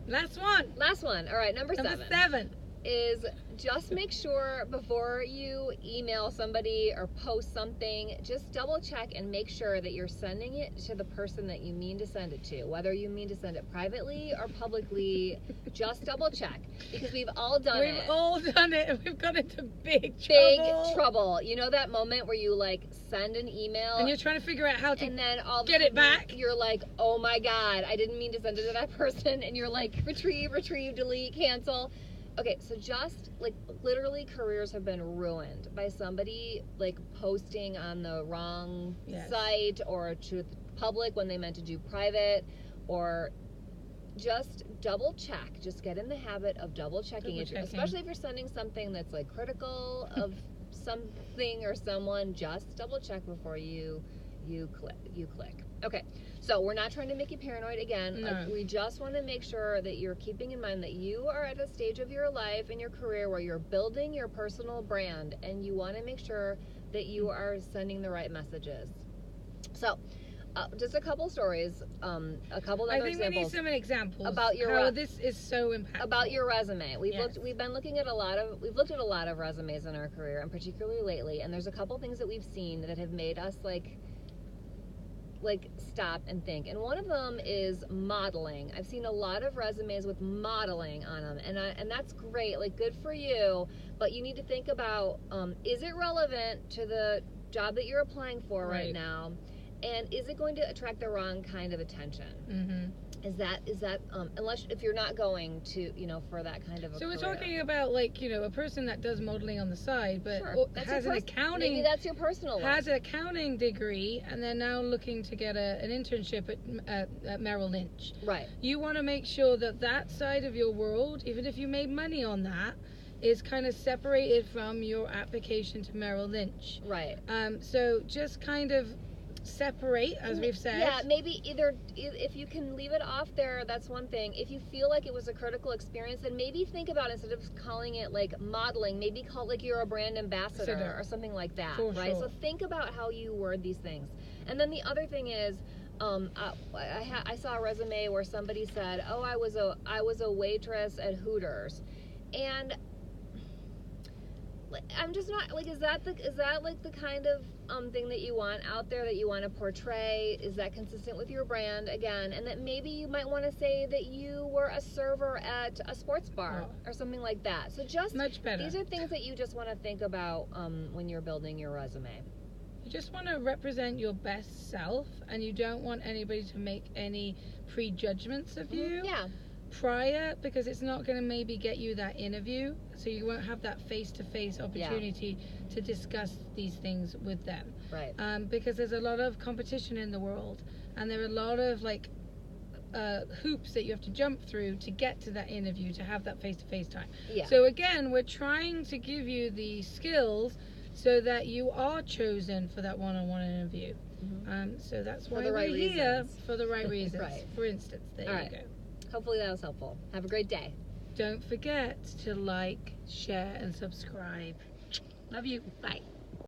Last one. All right, number 7 is just make sure before you email somebody or post something, just double check and make sure that you're sending it to the person that you mean to send it to. Whether you mean to send it privately or trouble, just double check, because we've all done it. We've all done it, and we've got into big trouble. You know that moment where you like send an email and you're trying to figure out how to and then all get it back. You're like, oh my god, I didn't mean to send it to that person, and you're like, retrieve, delete, cancel. Okay, so just like literally careers have been ruined by somebody like posting on the wrong site or to the public when they meant to do private, or just double check. Just get in the habit of double checking, especially if you're sending something that's like critical of something or someone. Just double check before you click. Okay, so we're not trying to make you paranoid again. No. We just want to make sure that you're keeping in mind that you are at a stage of your life and your career where you're building your personal brand, and you want to make sure that you are sending the right messages. So just a couple stories, a couple other examples. I think we need some examples about your how this is so impactful. About your resume. We've looked at a lot of resumes in our career, and particularly lately, and there's a couple things that we've seen that have made us like stop and think. And one of them is modeling. I've seen a lot of resumes with modeling on them, and that's great, like good for you, but you need to think about is it relevant to the job that you're applying for right now, and is it going to attract the wrong kind of attention? Mm-hmm. Is that unless if you're not going to for that kind of a so we're career. talking about like a person that does modeling on the side, but has an accounting, maybe that's your personal one. Has an accounting degree, and they're now looking to get an internship at Merrill Lynch. Right. You want to make sure that side of your world, even if you made money on that, is kind of separated from your application to Merrill Lynch. Right. So just kind of separate, as we've said. Yeah, maybe either if you can leave it off there, that's one thing. If you feel like it was a critical experience, then maybe think about, instead of calling it like modeling, maybe call it like you're a brand ambassador or something like that. Right. Sure. So think about how you word these things. And then the other thing is, I saw a resume where somebody said, "Oh, I was a waitress at Hooters," and I'm just not like, is that like the kind of thing that you want out there, that you want to portray? Is that consistent with your brand again? And that maybe you might want to say that you were a server at a sports bar or something like that. So just much better. These are things that you just want to think about when you're building your resume. You just want to represent your best self, and you don't want anybody to make any prejudgments of you. Yeah. Prior, because it's not going to maybe get you that interview, so you won't have that face-to-face opportunity to discuss these things with them. Right. Because there's a lot of competition in the world, and there are a lot of like hoops that you have to jump through to get to that interview, to have that face-to-face time. Yeah. So again, we're trying to give you the skills so that you are chosen for that one-on-one interview. Mm-hmm. So that's why we're here, for the right reasons. Right. For instance, there you go. Hopefully that was helpful. Have a great day. Don't forget to like, share, and subscribe. Love you. Bye.